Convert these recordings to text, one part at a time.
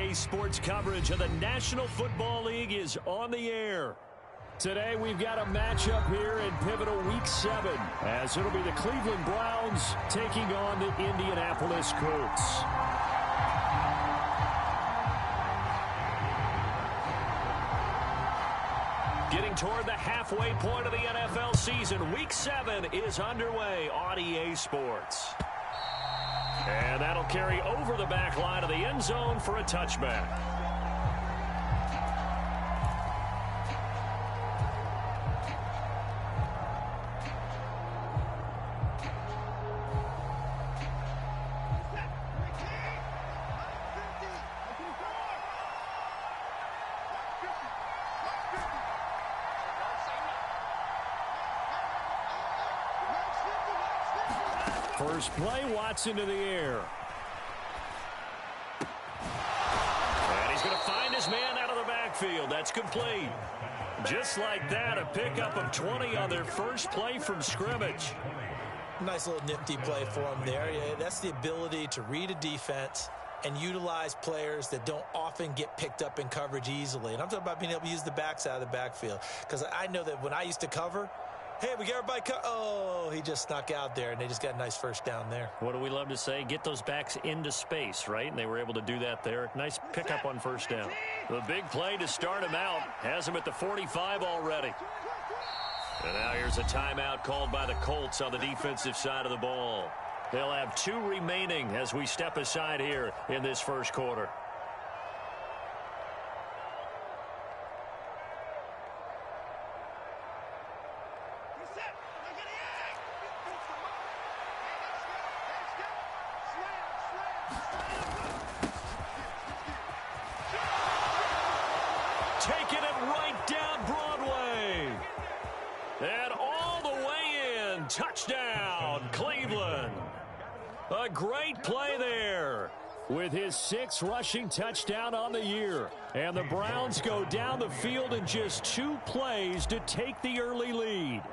RDA Sports coverage of the National Football League is on the air. Today we've got a matchup here in pivotal week 7, as it'll be the Cleveland Browns taking on the Indianapolis Colts. Getting toward the halfway point of the NFL season, week 7 is underway on EA Sports. And that'll carry over the back line of the end zone for a touchback. First play, Watson to the air. And he's going to find his man out of the backfield. That's complete. Just like that, a pickup of 20 on their first play from scrimmage. Nice little nifty play for him there. Yeah, that's the ability to read a defense and utilize players that don't often get picked up in coverage easily. And I'm talking about being able to use the backs out of the backfield. Because I know that when I used to cover, hey, we got everybody oh, he just snuck out there, and they just got a nice first down there. What do we love to say? Get those backs into space, right? And they were able to do that there. Nice pickup on first down. The big play to start him out. Has him at the 45 already. And now here's a timeout called by the Colts on the defensive side of the ball. They'll have 2 remaining as we step aside here in this first quarter. Taking it right down Broadway. And all the way in. Touchdown, Cleveland. A great play there with his 6th rushing touchdown on the year. And the Browns go down the field in just 2 plays to take the early lead.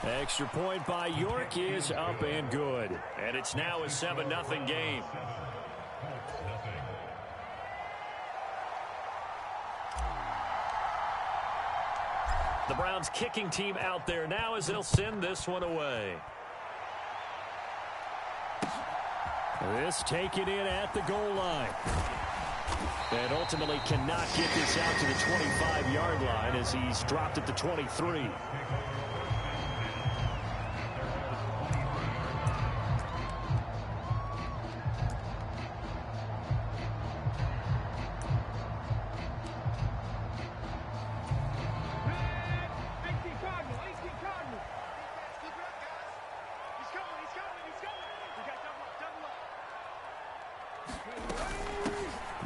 Extra point by York is up and good. And it's now a 7-0 game. The Browns kicking team out there now as they'll send this one away. This taken in at the goal line. And ultimately cannot get this out to the 25-yard line as he's dropped at the 23.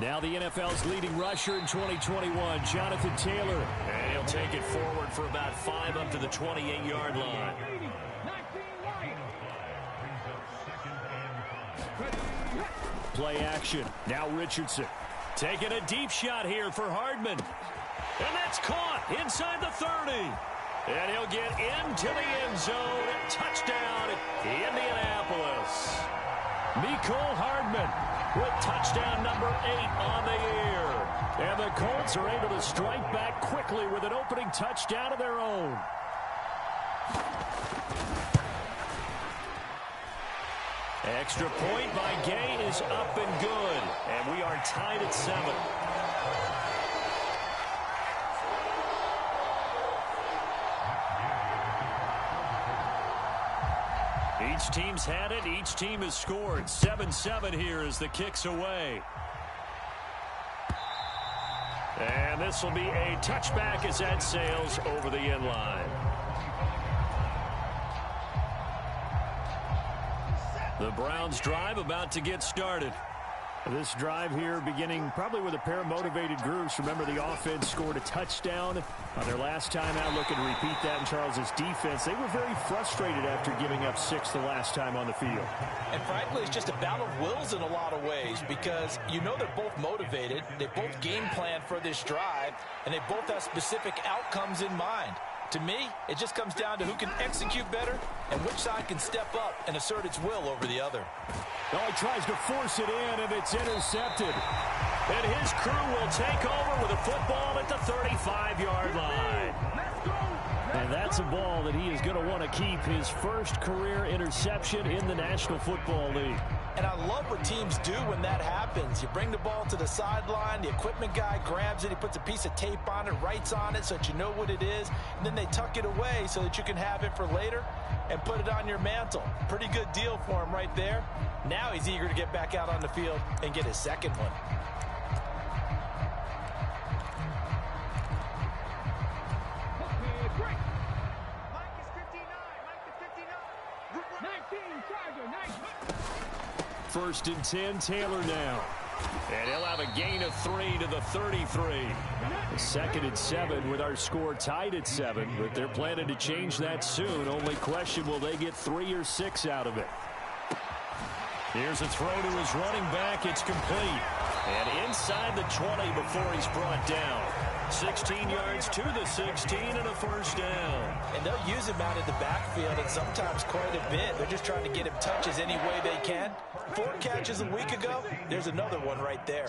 Now the NFL's leading rusher in 2021, Jonathan Taylor. And he'll take it forward for about 5 up to the 28-yard line. Play action. Now Richardson. Taking a deep shot here for Hardman. And that's caught inside the 30. And he'll get into the end zone. Touchdown, Indianapolis. Mecole Hardman with touchdown number 8 on the year. And the Colts are able to strike back quickly with an opening touchdown of their own. Extra point by Gay is up and good. And we are tied at 7. Each team's had it. Each team has scored. 7-7 here as the kick's away. And this will be a touchback as that sails over the end line. The Browns drive about to get started. This drive here beginning probably with a pair of motivated groups. Remember, the offense scored a touchdown on their last time out. Looking to repeat that in Charles's defense. They were very frustrated after giving up 6 the last time on the field. And frankly, it's just a battle of wills in a lot of ways because you know they're both motivated. They both game plan for this drive, and they both have specific outcomes in mind. To me, it just comes down to who can execute better and which side can step up and assert its will over the other. Well, he tries to force it in, and it's intercepted. And his crew will take over with a football at the 35-yard line. And that's a ball that he is going to want to keep, his first career interception in the National Football League. And I love what teams do when that happens. You bring the ball to the sideline, the equipment guy grabs it, he puts a piece of tape on it, writes on it so that you know what it is, and then they tuck it away so that you can have it for later and put it on your mantle. Pretty good deal for him right there. Now he's eager to get back out on the field and get his second one. First and 10, Taylor now. And he'll have a gain of 3 to the 33. Second and 7 with our score tied at 7, but they're planning to change that soon. Only question, will they get 3 or 6 out of it? Here's a throw to his running back. It's complete. And inside the 20 before he's brought down. 16 yards to the 16 and a first down. And they'll use him out in the backfield, and sometimes quite a bit. They're just trying to get him touches any way they can. 4 catches a week ago. There's another one right there.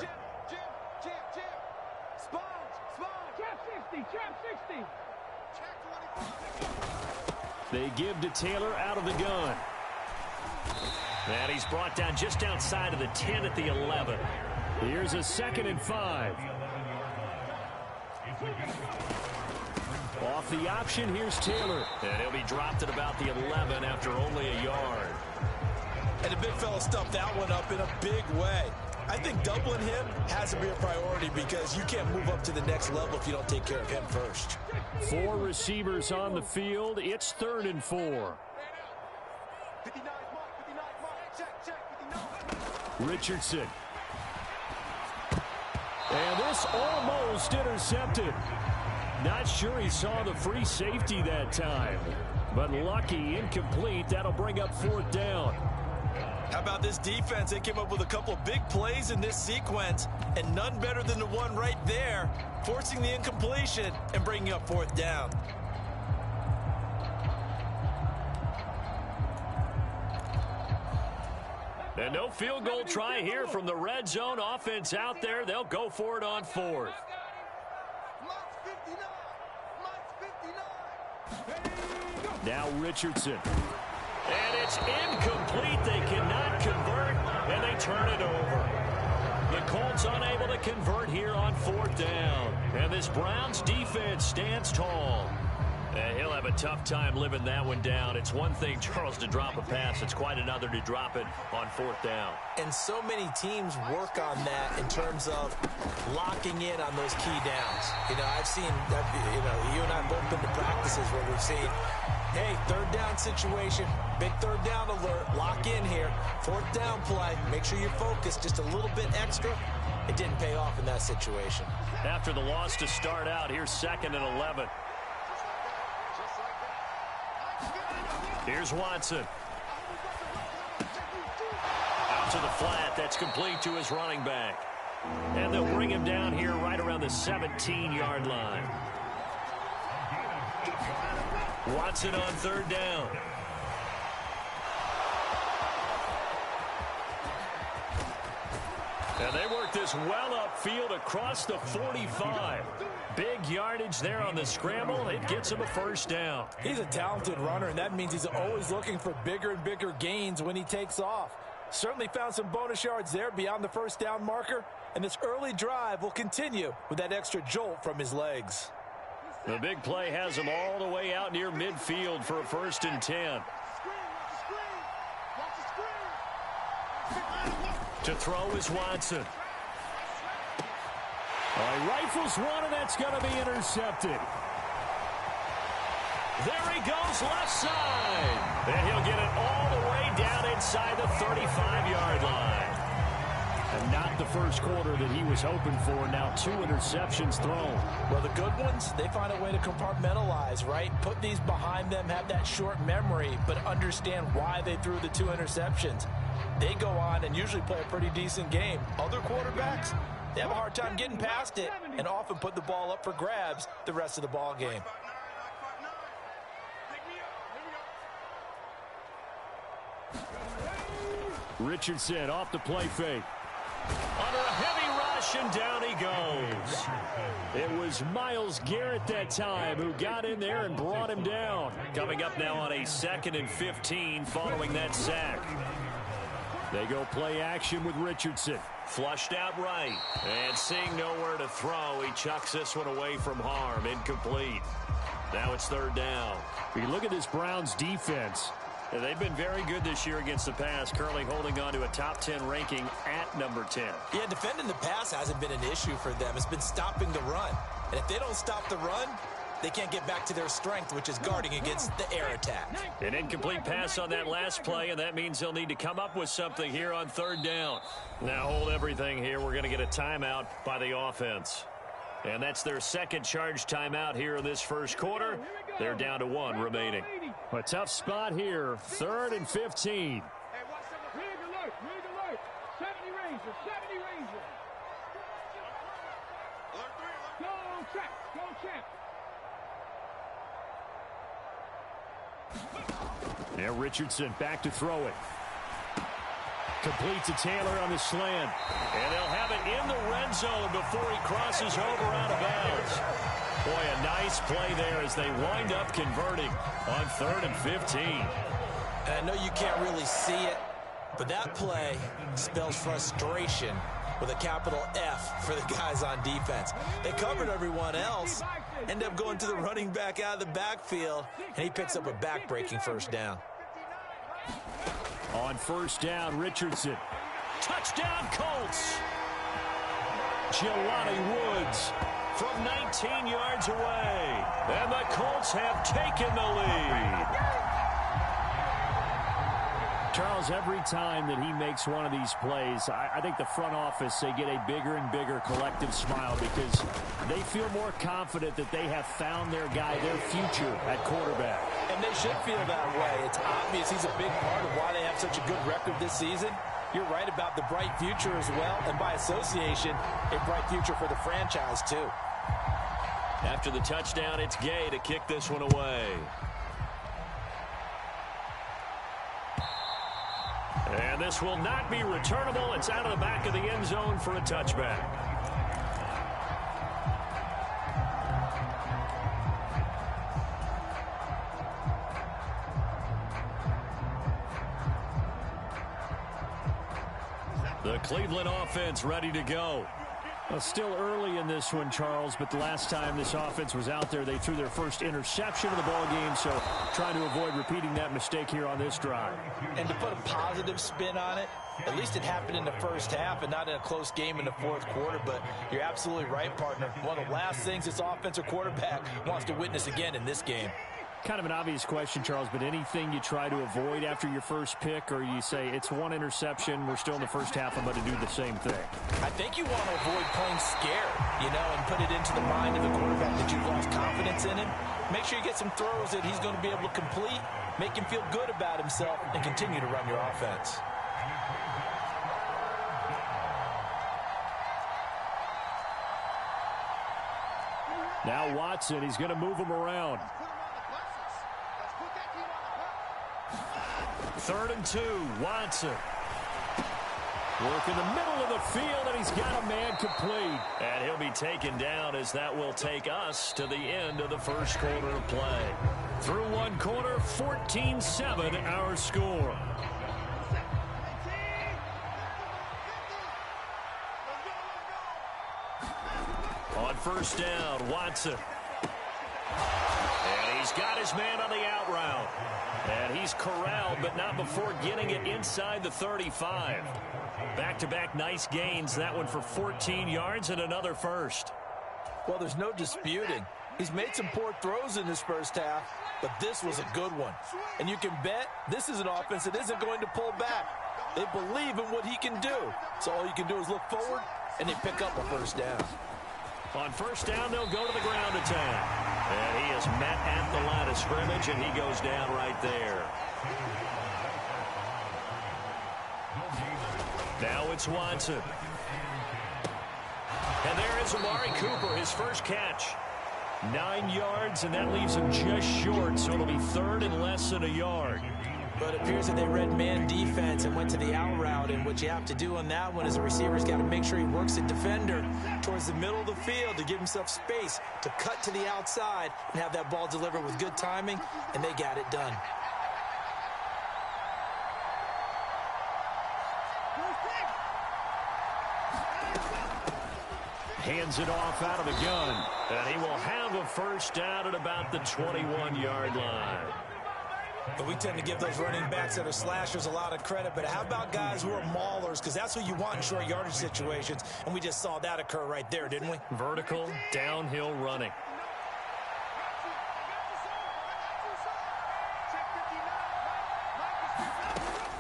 They give to Taylor out of the gun. And he's brought down just outside of the 10 at the 11. Here's a 2nd and 5. Off the option, here's Taylor. And he'll be dropped at about the 11 after only a yard. And the big fella stuffed that one up in a big way. I think doubling him has to be a priority because you can't move up to the next level if you don't take care of him first. 4 receivers on the field. It's 3rd and 4. Richardson. And this almost intercepted. Not sure he saw the free safety that time. But lucky, incomplete. That'll bring up 4th down. How about this defense? They came up with a couple of big plays in this sequence, and none better than the one right there, forcing the incompletion and bringing up 4th down. And no field goal try here from the red zone offense out there. They'll go for it on 4th. Now Richardson. And it's incomplete. They cannot convert, and they turn it over. The Colts unable to convert here on 4th down. And this Browns defense stands tall. And he'll have a tough time living that one down. It's one thing, Charles, to drop a pass. It's quite another to drop it on 4th down. And so many teams work on that in terms of locking in on those key downs. You know, I've seen, you and I have both been to practices where we've seen, hey, 3rd down situation, big 3rd down alert, lock in here. 4th down play, make sure you're focused just a little bit extra. It didn't pay off in that situation. After the loss to start out, here's 2nd and 11. Here's Watson. Out to the flat. That's complete to his running back. And they'll bring him down here right around the 17-yard line. Watson on 3rd down. And they work this well upfield across the 45. Big yardage there on the scramble. It gets him a first down. He's a talented runner, and that means he's always looking for bigger and bigger gains when he takes off. Certainly found some bonus yards there beyond the first down marker, and this early drive will continue with that extra jolt from his legs. The big play has him all the way out near midfield for a 1st and 10. To throw is Watson. He rifles one, and that's going to be intercepted. There he goes, left side. And he'll get it all the way down inside the 35-yard line. And not the first quarter that he was hoping for. Now 2 interceptions thrown. Well, the good ones, they find a way to compartmentalize, right? Put these behind them, have that short memory, but understand why they threw the 2 interceptions. They go on and usually play a pretty decent game. Other quarterbacks, they have a hard time getting past it and often put the ball up for grabs the rest of the ball game. Richardson off the play fake. Under a heavy rush, and down he goes. It was Myles Garrett that time who got in there and brought him down. Coming up now on a 2nd and 15 following that sack. They go play action with Richardson. Flushed out right. And seeing nowhere to throw, he chucks this one away from harm. Incomplete. Now it's 3rd down. If you look at this Browns defense, they've been very good this year against the pass, currently holding on to a top 10 ranking at number 10. Yeah, defending the pass hasn't been an issue for them. It's been stopping the run. And if they don't stop the run, they can't get back to their strength, which is guarding against the air attack. An incomplete pass on that last play, and that means they'll need to come up with something here on 3rd down. Now hold everything here. We're going to get a timeout by the offense. And that's their 2nd charge timeout here in this 1st quarter. They're down to 1 remaining. A tough spot here, 3rd and 15. Hey, watch out. Rig alert. 70 Ranger. Go on track. Now Richardson back to throw it. Complete to Taylor on the slant. And they'll have it in the red zone before he crosses over out of bounds. Boy, a nice play there as they wind up converting on 3rd and 15. And I know you can't really see it, but that play spells frustration with a capital F for the guys on defense. They covered everyone else, end up going to the running back out of the backfield, and he picks up a back-breaking 1st down. On 1st down, Richardson. Touchdown, Colts. Jelani Woods from 19 yards away. And the Colts have taken the lead. Charles, every time that he makes one of these plays, I think the front office, they get a bigger and bigger collective smile because they feel more confident that they have found their guy, their future at quarterback. And they should feel that way. It's obvious he's a big part of why they have such a good record this season. You're right about the bright future as well, and by association, a bright future for the franchise too. After the touchdown, it's Gay to kick this one away. And this will not be returnable. It's out of the back of the end zone for a touchback. The Cleveland offense ready to go. Well, still early in this one, Charles, but the last time this offense was out there, they threw their first interception of the ball game, so trying to avoid repeating that mistake here on this drive. And to put a positive spin on it, at least it happened in the 1st half and not in a close game in the 4th quarter, but you're absolutely right, partner. One of the last things this offensive quarterback wants to witness again in this game. Kind of an obvious question, Charles, but anything you try to avoid after your first pick, or you say it's one interception, we're still in the 1st half, I'm going to do the same thing? I think you want to avoid playing scared, and put it into the mind of the quarterback that you've lost confidence in him. Make sure you get some throws that he's going to be able to complete, make him feel good about himself, and continue to run your offense. Now Watson, he's going to move him around. 3rd and 2, Watson. Work in the middle of the field, and he's got a man complete. And he'll be taken down as that will take us to the end of the 1st quarter of play. Through 1 quarter, 14-7 our score. On 1st down, Watson. And he's got his man on the out route. And he's corralled, but not before getting it inside the 35. Back-to-back nice gains. That one for 14 yards and another first. Well, there's no disputing. He's made some poor throws in this 1st half, but this was a good one. And you can bet this is an offense that isn't going to pull back. They believe in what he can do. So all you can do is look forward, and they pick up a 1st down. On 1st down, they'll go to the ground attack. And he is met at the line of scrimmage, and he goes down right there. Now it's Watson. And there is Amari Cooper, his first catch. 9 yards, and that leaves him just short, so it'll be 3rd and less than a yard. But it appears that they read man defense and went to the out route. And what you have to do on that one is the receiver's got to make sure he works the defender towards the middle of the field to give himself space to cut to the outside and have that ball delivered with good timing, and they got it done. Hands it off out of the gun, and he will have a first down at about the 21-yard line. But we tend to give those running backs that are slashers a lot of credit, but how about guys who are maulers? Because that's what you want in short yardage situations, and we just saw that occur right there, didn't we? Vertical, downhill running.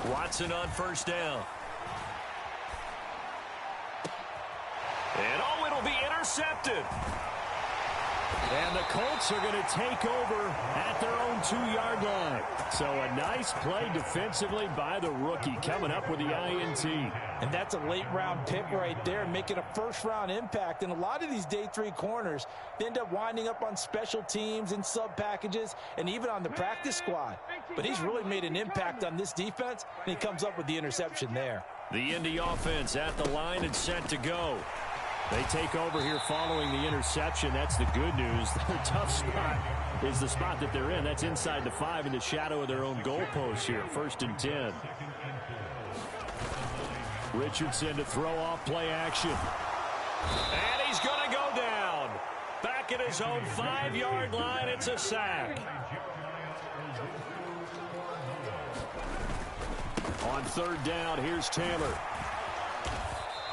Watson on first down. And oh, it'll be intercepted. And the Colts are going to take over at their own 2-yard line. So a nice play defensively by the rookie, coming up with the INT. And that's a late-round pick right there, making a first-round impact. And a lot of these day 3 corners, they end up winding up on special teams and sub-packages and even on the practice squad. But he's really made an impact on this defense, and he comes up with the interception there. The Indy offense at the line and set to go. They take over here following the interception. That's the good news. Their tough spot is the spot that they're in. That's inside the 5 in the shadow of their own goalpost here. 1st and 10. Richardson to throw off play action. And he's going to go down. Back at his own 5-yard line. It's a sack. On 3rd down, here's Taylor.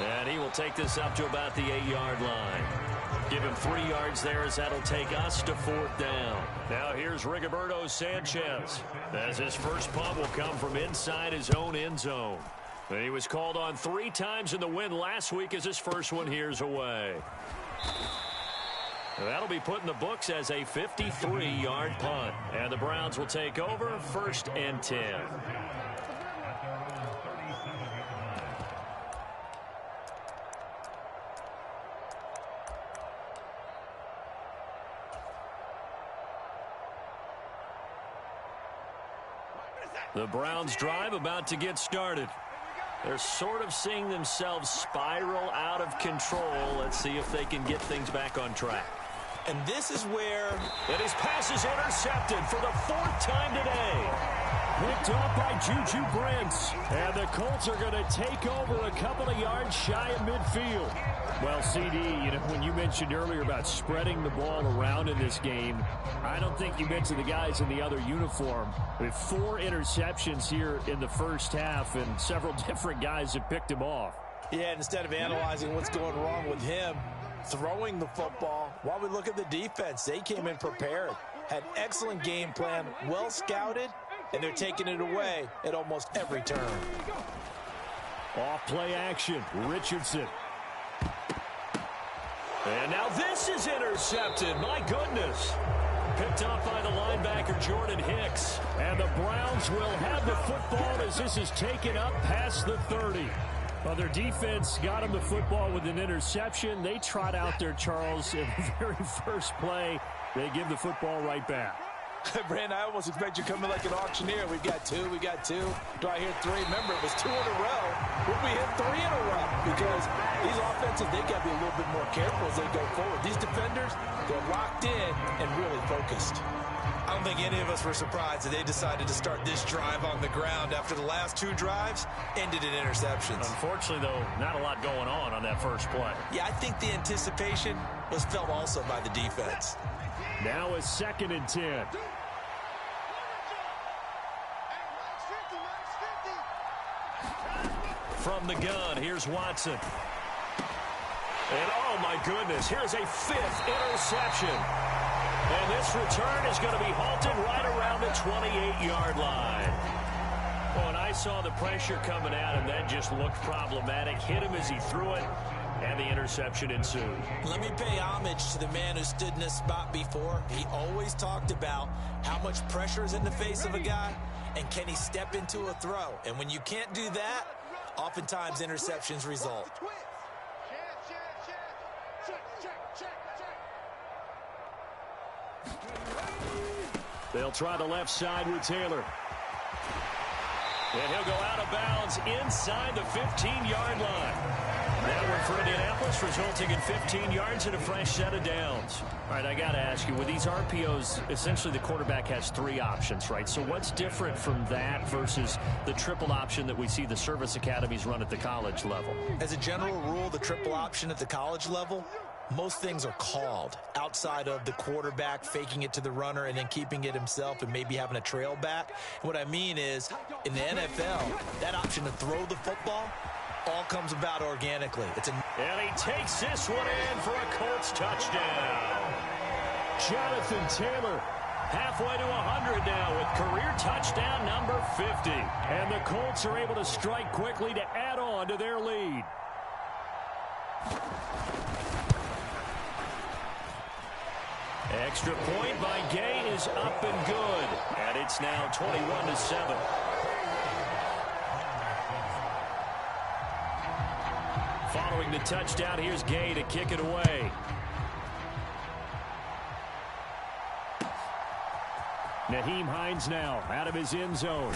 And he will take this up to about the 8-yard line. Give him 3 yards there as that'll take us to 4th down. Now here's Rigoberto Sanchez, as his first punt will come from inside his own end zone. And he was called on 3 times in the win last week as his first one here's away. That'll be put in the books as a 53-yard punt. And the Browns will take over 1st and 10. The Browns drive about to get started. They're sort of seeing themselves spiral out of control. Let's see if they can get things back on track. And this is where... And his pass is intercepted for the 4th time today. Picked off by Juju Brents. And the Colts are going to take over a couple of yards shy of midfield. Well, CD, you know, when you mentioned earlier about spreading the ball around in this game, I don't think you mentioned the guys in the other uniform. With 4 interceptions here in the first half, and several different guys have picked him off. Yeah, instead of analyzing what's going wrong with him, throwing the football, while we look at the defense, they came in prepared, had excellent game plan, well scouted, and they're taking it away at almost every turn. Off play action, Richardson. And now this is intercepted. My goodness. Picked up by the linebacker, Jordan Hicks. And the Browns will have the football as this is taken up past the 30. Well, their defense got them the football with an interception. They trot out there, Charles, in the very first play. They give the football right back. Brandon, I almost expect you coming like an auctioneer. We've got 2, we got 2. Do I hear 3? Remember, it was 2 in a row. Will we hit 3 in a row? Because these offenses, they got to be a little bit more careful as they go forward. These defenders, they're locked in and really focused. I don't think any of us were surprised that they decided to start this drive on the ground after the last 2 drives ended in interceptions. Unfortunately, though, not a lot going on that first play. Yeah, I think the anticipation was felt also by the defense. Now a 2nd and 10. From the gun, here's Watson. And oh my goodness, here's a 5th interception. And this return is going to be halted right around the 28-yard line. Well, and I saw the pressure coming at him. That just looked problematic. Hit him as he threw it, and the interception ensued. Let me pay homage to the man who stood in this spot before. He always talked about how much pressure is in the face of a guy, and can he step into a throw. And when you can't do that, oftentimes interceptions result. They'll try the left side with Taylor. And he'll go out of bounds inside the 15-yard line. That one for Indianapolis, resulting in 15 yards and a fresh set of downs. All right, I got to ask you, with these RPOs, essentially the quarterback has 3 options, right? So what's different from that versus the triple option that we see the service academies run at the college level? As a general rule, the triple option at the college level, most things are called outside of the quarterback faking it to the runner and then keeping it himself and maybe having a trail back. And what I mean is, in the NFL, that option to throw the football all comes about organically. And he takes this one in for a Colts touchdown. Jonathan Taylor halfway to 100 now with career touchdown number 50. And the Colts are able to strike quickly to add on to their lead. Extra point by Gay is up and good. And it's now 21-7. Following the touchdown, here's Gay to kick it away. Nyheim Hines now out of his end zone.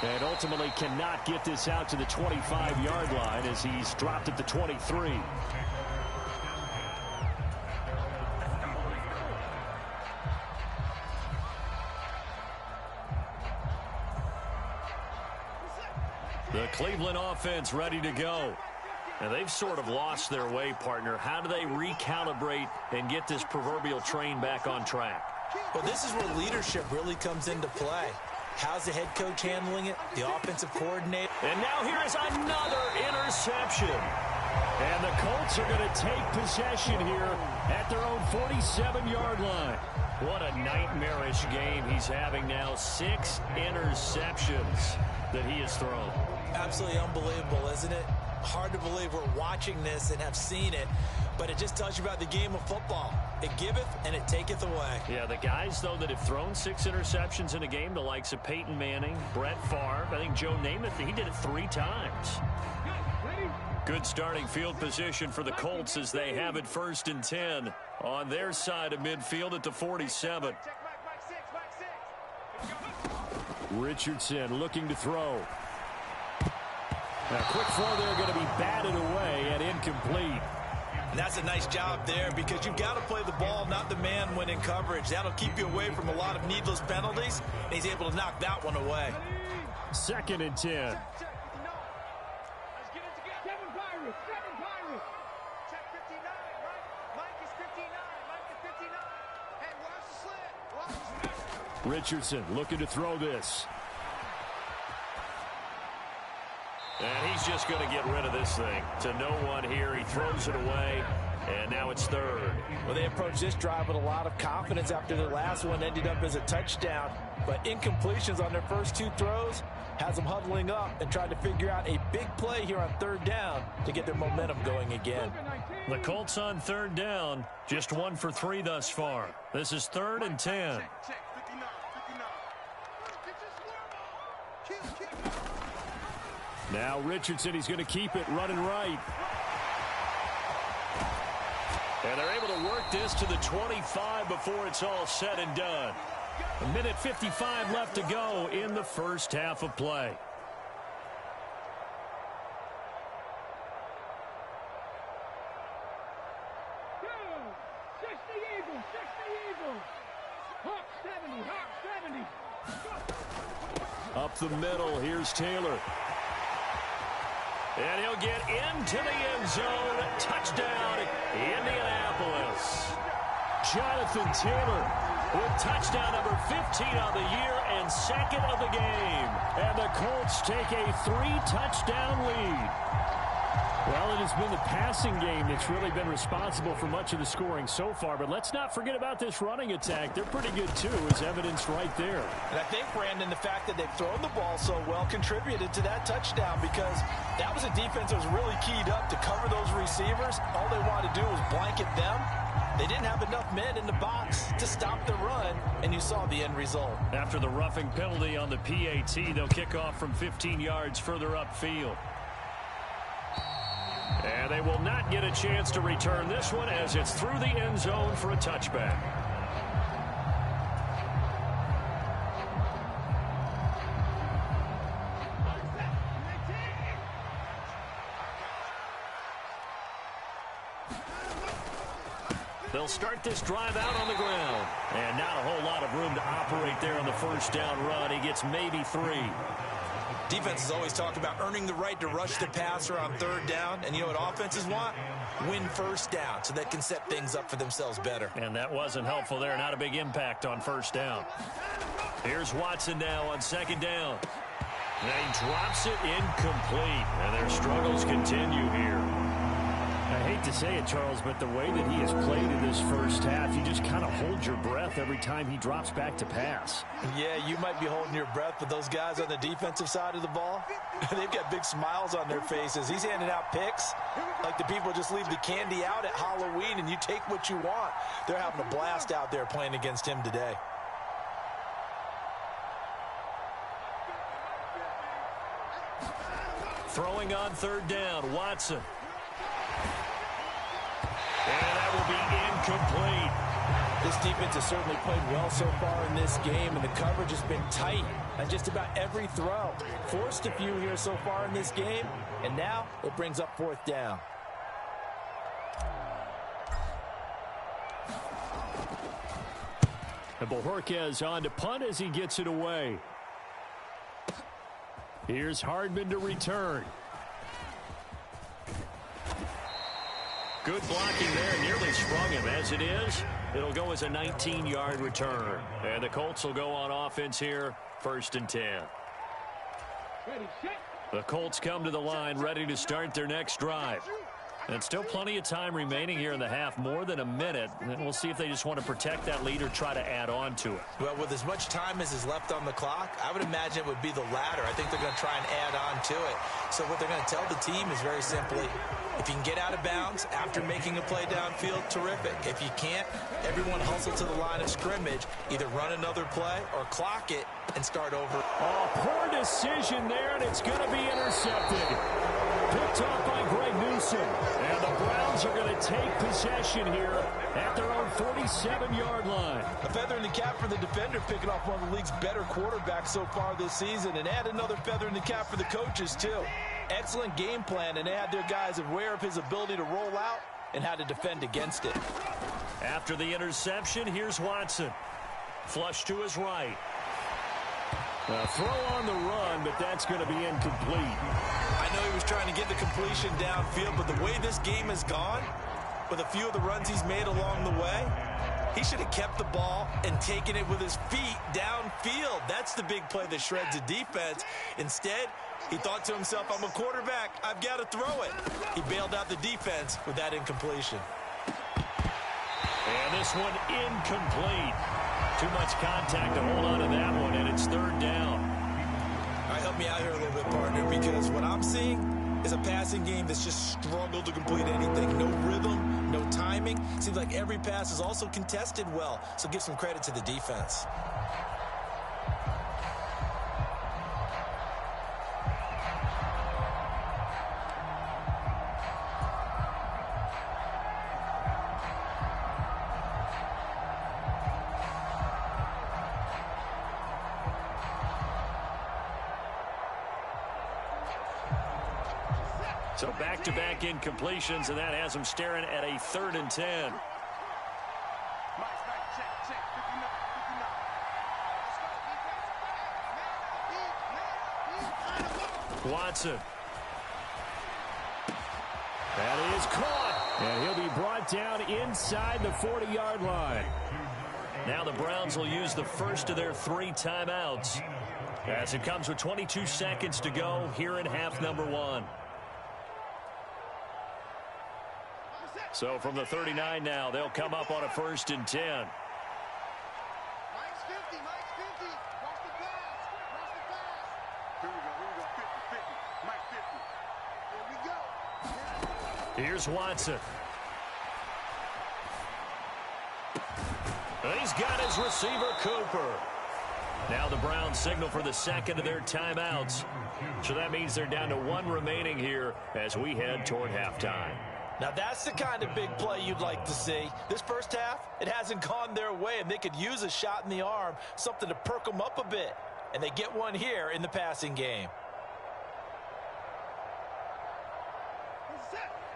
And ultimately cannot get this out to the 25-yard line as he's dropped at the 23. The Cleveland offense ready to go. And they've sort of lost their way, partner. How do they recalibrate and get this proverbial train back on track? Well, this is where leadership really comes into play. How's the head coach handling it? The offensive coordinator. And now here is another interception. And the Colts are going to take possession here at their own 47-yard line. What a nightmarish game he's having now. 6 interceptions that he has thrown. Absolutely unbelievable, isn't it? Hard to believe we're watching this and have seen it, but it just tells you about the game of football. It giveth and it taketh away. Yeah, the guys, though, that have thrown 6 interceptions in a game, the likes of Peyton Manning, Brett Favre, I think Joe Namath, he did it 3 times. Good starting field position for the Colts as they have it 1st and 10 on their side of midfield at the 47. Richardson looking to throw. Now, quick throw there going to be batted away and incomplete. And that's a nice job there because you've got to play the ball, not the man when in coverage. That'll keep you away from a lot of needless penalties. And he's able to knock that one away. 2nd and 10. Richardson looking to throw this. And he's just going to get rid of this thing to no one here. He throws it away, and now it's 3rd. Well, they approached this drive with a lot of confidence after their last one ended up as a touchdown. But incompletions on their first 2 throws has them huddling up and trying to figure out a big play here on 3rd down to get their momentum going again. The Colts on 3rd down, just 1 for 3 thus far. This is 3rd and 10. Now Richardson, he's going to keep it running right. And they're able to work this to the 25 before it's all said and done. 1:55 left to go in the first half of play. Up the middle, here's Taylor. And he'll get into the end zone. Touchdown, Indianapolis. Jonathan Taylor with touchdown number 15 on the year and 2nd of the game. And the Colts take a 3-touchdown lead. Well, it has been the passing game that's really been responsible for much of the scoring so far. But let's not forget about this running attack. They're pretty good, too, as evidenced right there. And I think, Brandon, the fact that they've thrown the ball so well contributed to that touchdown because that was a defense that was really keyed up to cover those receivers. All they wanted to do was blanket them. They didn't have enough men in the box to stop the run, and you saw the end result. After the roughing penalty on the PAT, they'll kick off from 15 yards further upfield. And they will not get a chance to return this one as it's through the end zone for a touchback. They'll start this drive out on the ground. And not a whole lot of room to operate there on the first down run. He gets maybe 3. Defense has always talked about earning the right to rush the passer on third down. And you know what offenses want? Win first down so they can set things up for themselves better. And that wasn't helpful there. Not a big impact on first down. Here's Watson now on second down. And he drops it incomplete. And their struggles continue here. I hate to say it, Charles, but the way that he has played in this first half, you just kind of hold your breath every time he drops back to pass. Yeah, you might be holding your breath, but those guys on the defensive side of the ball, they've got big smiles on their faces. He's handing out picks like the people just leave the candy out at Halloween and you take what you want. They're having a blast out there playing against him today. Throwing on third down, Watson. And that will be incomplete. This defense has certainly played well so far in this game, and the coverage has been tight on just about every throw. Forced a few here so far in this game, and now it brings up fourth down. And Bojorquez on to punt as he gets it away. Here's Hardman to return. Good blocking there, nearly sprung him. As it is, it'll go as a 19-yard return. And the Colts will go on offense here, 1st and 10. The Colts come to the line, ready to start their next drive. And still plenty of time remaining here in the half, more than a minute. And we'll see if they just want to protect that lead or try to add on to it. Well, with as much time as is left on the clock, I would imagine it would be the latter. I think they're going to try and add on to it. So what they're going to tell the team is very simply, if you can get out of bounds after making a play downfield, terrific. If you can't, everyone hustle to the line of scrimmage, either run another play or clock it and start over. Oh, poor decision there, and it's going to be intercepted. Picked off by Greg Newsome. And the Browns are going to take possession here at their own 47-yard line. A feather in the cap for the defender, picking off one of the league's better quarterbacks so far this season, and add another feather in the cap for the coaches, too. Excellent game plan, and they had their guys aware of his ability to roll out and how to defend against it. After the interception, here's Watson. Flush to his right. A throw on the run, but that's going to be incomplete. I know he was trying to get the completion downfield, but the way this game has gone, with a few of the runs he's made along the way, he should have kept the ball and taken it with his feet downfield. That's the big play that shreds the defense. Instead, he thought to himself, I'm a quarterback, I've got to throw it. He bailed out the defense with that incompletion. And this one incomplete. Too much contact to hold on to that one, and it's 3rd down. All right, help me out here a little bit, partner, because what I'm seeing is a passing game that's just struggled to complete anything. No rhythm, no timing. Seems like every pass is also contested well, so give some credit to the defense. So back-to-back incompletions, and that has them staring at a 3rd and 10. Watson. That is caught, and he'll be brought down inside the 40-yard line. Now the Browns will use the first of their 3 timeouts, as it comes with 22 seconds to go here in half number 1. So from the 39 now, they'll come up on a 1st and 10. Mike's 50, Mike's 50. Watch the pass. Watch the pass. Here we go, 50, 50. Mike 50. Here we go. Here's Watson. He's got his receiver, Cooper. Now the Browns signal for the 2nd of their timeouts. So that means they're down to 1 remaining here as we head toward halftime. Now that's the kind of big play you'd like to see. This first half, it hasn't gone their way, and they could use a shot in the arm, something to perk them up a bit. And they get one here in the passing game.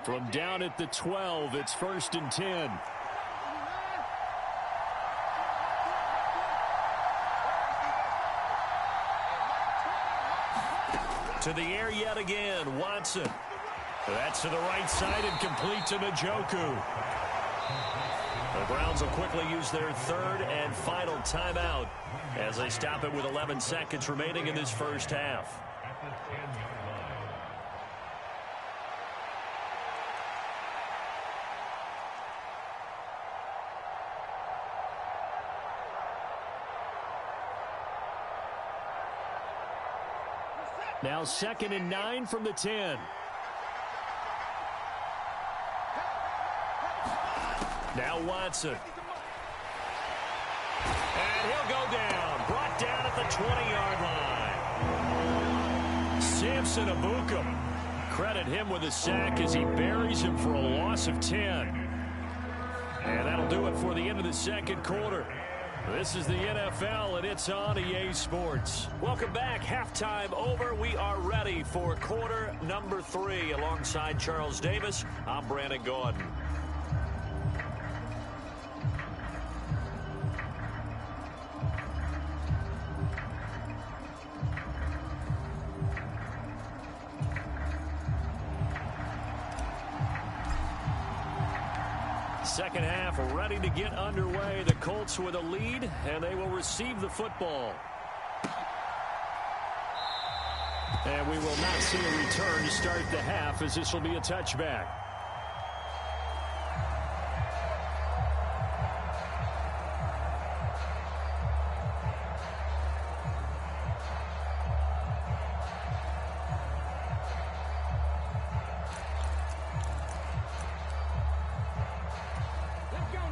From down at the 12, it's 1st and 10. To the air yet again. Watson. That's to the right side and complete to Njoku. The Browns will quickly use their third and final timeout as they stop it with 11 seconds remaining in this first half. Now 2nd and 9 from the 10. Now Watson. And he'll go down. Brought down at the 20-yard line. Samson Ebukam. Credit him with a sack as he buries him for a loss of 10. And that'll do it for the end of the second quarter. This is the NFL, and it's on EA Sports. Welcome back. Halftime over. We are ready for quarter number 3. Alongside Charles Davis, I'm Brandon Gaudin. Second half ready to get underway. The Colts with a lead, and they will receive the football. And we will not see a return to start the half, as this will be a touchback.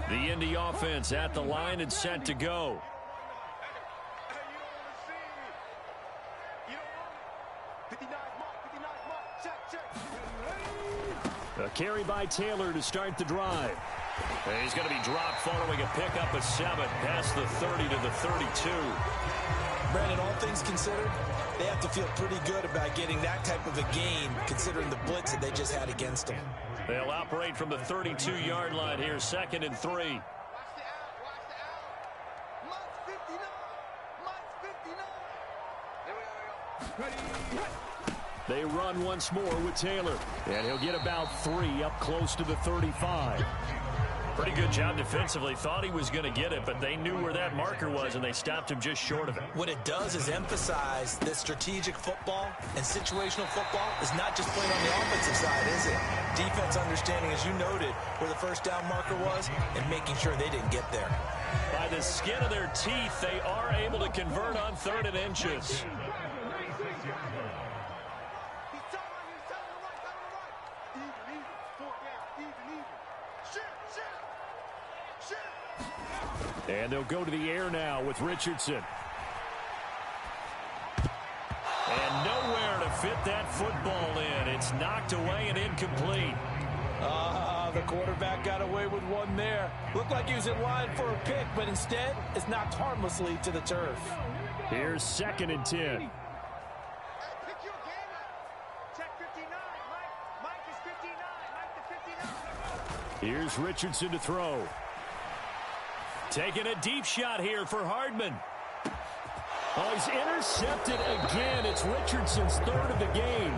The Indy offense at the line and set to go. A carry by Taylor to start the drive. And he's going to be dropped following a pickup of 7 past the 30 to the 32. Brandon, all things considered, they have to feel pretty good about getting that type of a gain, considering the blitz that they just had against them. They'll operate from the 32-yard line here, 2nd and 3. They run once more with Taylor, and he'll get about 3 up close to the 35. Pretty good job defensively. Thought he was going to get it, but they knew where that marker was, and they stopped him just short of it. What it does is emphasize that strategic football and situational football is not just played on the offensive side, is it? Defense understanding, as you noted, where the first down marker was and making sure they didn't get there. By the skin of their teeth, they are able to convert on 3rd and inches. And they'll go to the air now with Richardson. And nowhere to fit that football in. It's knocked away and incomplete. The quarterback got away with one there. Looked like he was in line for a pick, but instead it's knocked harmlessly to the turf. Here's 2nd and 10. Here's Richardson to throw. Taking a deep shot here for Hardman. Oh, he's intercepted again. It's Richardson's 3rd of the game.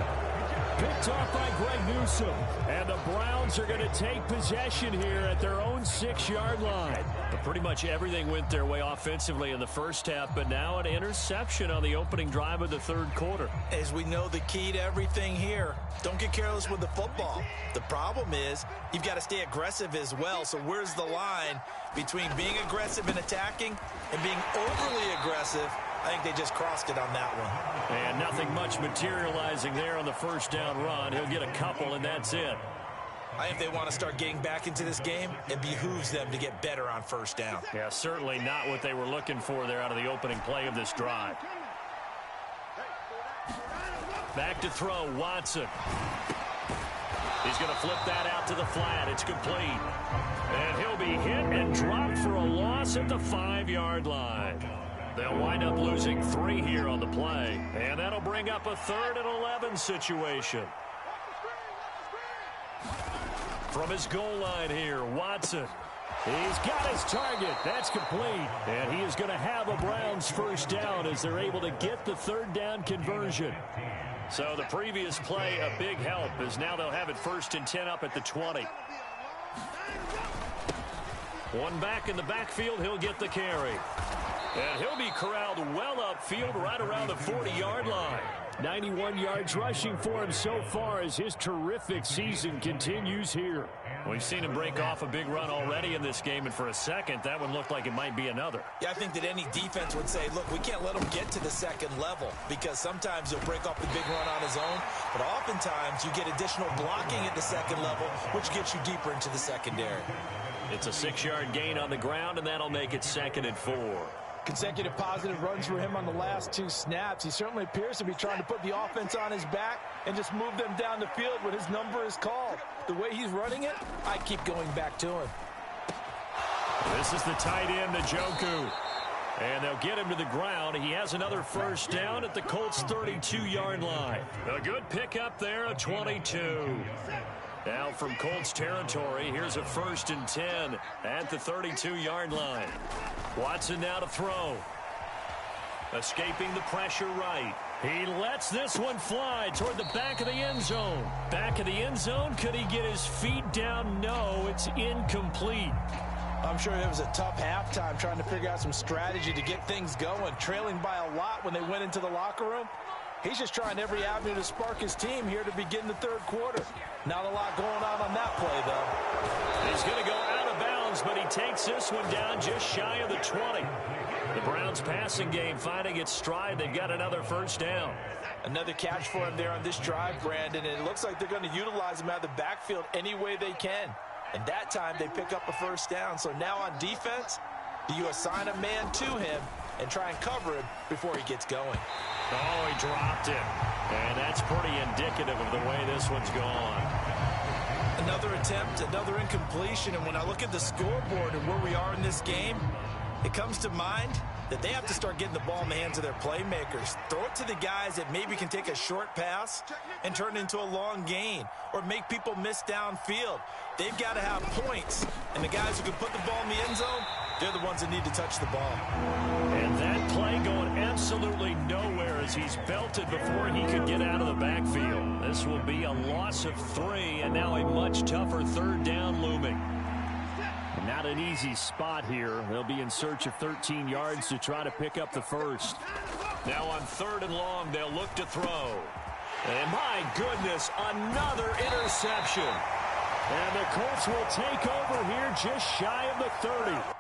Picked off by Greg Newsome. And the Browns are going to take possession here at their own 6-yard line. But pretty much everything went their way offensively in the first half, but now an interception on the opening drive of the 3rd quarter. As we know, the key to everything here, don't get careless with the football. The problem is you've got to stay aggressive as well. So where's the line between being aggressive and attacking and being overly aggressive? I think they just crossed it on that one. And nothing much materializing there on the first down run. He'll get a couple, and that's it. I think they want to start getting back into this game. It behooves them to get better on first down. Yeah, certainly not what they were looking for there out of the opening play of this drive. Back to throw, Watson. He's going to flip that out to the flat. It's complete. And he'll be hit and dropped for a loss at the 5-yard line. They'll wind up losing 3 here on the play. And that'll bring up a 3rd and 11 situation. From his goal line here, Watson. He's got his target. That's complete. And he is going to have a Browns first down as they're able to get the 3rd down conversion. So the previous play, a big help, as now they'll have it 1st and 10 up at the 20. One back in the backfield, he'll get the carry. And he'll be corralled well upfield right around the 40-yard line. 91 yards rushing for him so far as his terrific season continues here. We've seen him break off a big run already in this game, and for a second, that one looked like it might be another. Yeah, I think that any defense would say, look, we can't let him get to the second level because sometimes he'll break off the big run on his own, but oftentimes you get additional blocking at the second level, which gets you deeper into the secondary. It's a 6-yard gain on the ground, and that'll make it 2nd and 4. Consecutive positive runs for him on the last 2 snaps. He certainly appears to be trying to put the offense on his back and just move them down the field when his number is called. The way he's running it, I keep going back to him. This is the tight end, Njoku. And they'll get him to the ground. He has another 1st down at the Colts' 32-yard line. A good pickup there, a 22. Now from Colts territory, here's a 1st and 10 at the 32-yard line. Watson now to throw. Escaping the pressure right. He lets this one fly toward the back of the end zone. Back of the end zone, could he get his feet down? No, it's incomplete. I'm sure it was a tough halftime trying to figure out some strategy to get things going. Trailing by a lot when they went into the locker room. He's just trying every avenue to spark his team here to begin the 3rd quarter. Not a lot going on that play, though. He's going to go out of bounds, but he takes this one down just shy of the 20. The Browns passing game finding its stride. They've got another 1st down. Another catch for him there on this drive, Brandon, and it looks like they're going to utilize him out of the backfield any way they can. And that time they pick up a 1st down. So now on defense, do you assign a man to him and try and cover him before he gets going? Oh, he dropped it. And that's pretty indicative of the way this one's gone. Another attempt, another incompletion, and when I look at the scoreboard and where we are in this game, it comes to mind that they have to start getting the ball in the hands of their playmakers. Throw it to the guys that maybe can take a short pass and turn it into a long gain or make people miss downfield. They've got to have points, and the guys who can put the ball in the end zone, they're the ones that need to touch the ball. And that play going absolutely nowhere as he's belted before he could get out of the backfield. This will be a loss of 3, and now a much tougher 3rd down looming. Not an easy spot here. They'll be in search of 13 yards to try to pick up the 1st. Now on 3rd and long, they'll look to throw. And my goodness, another interception. And the Colts will take over here just shy of the 30.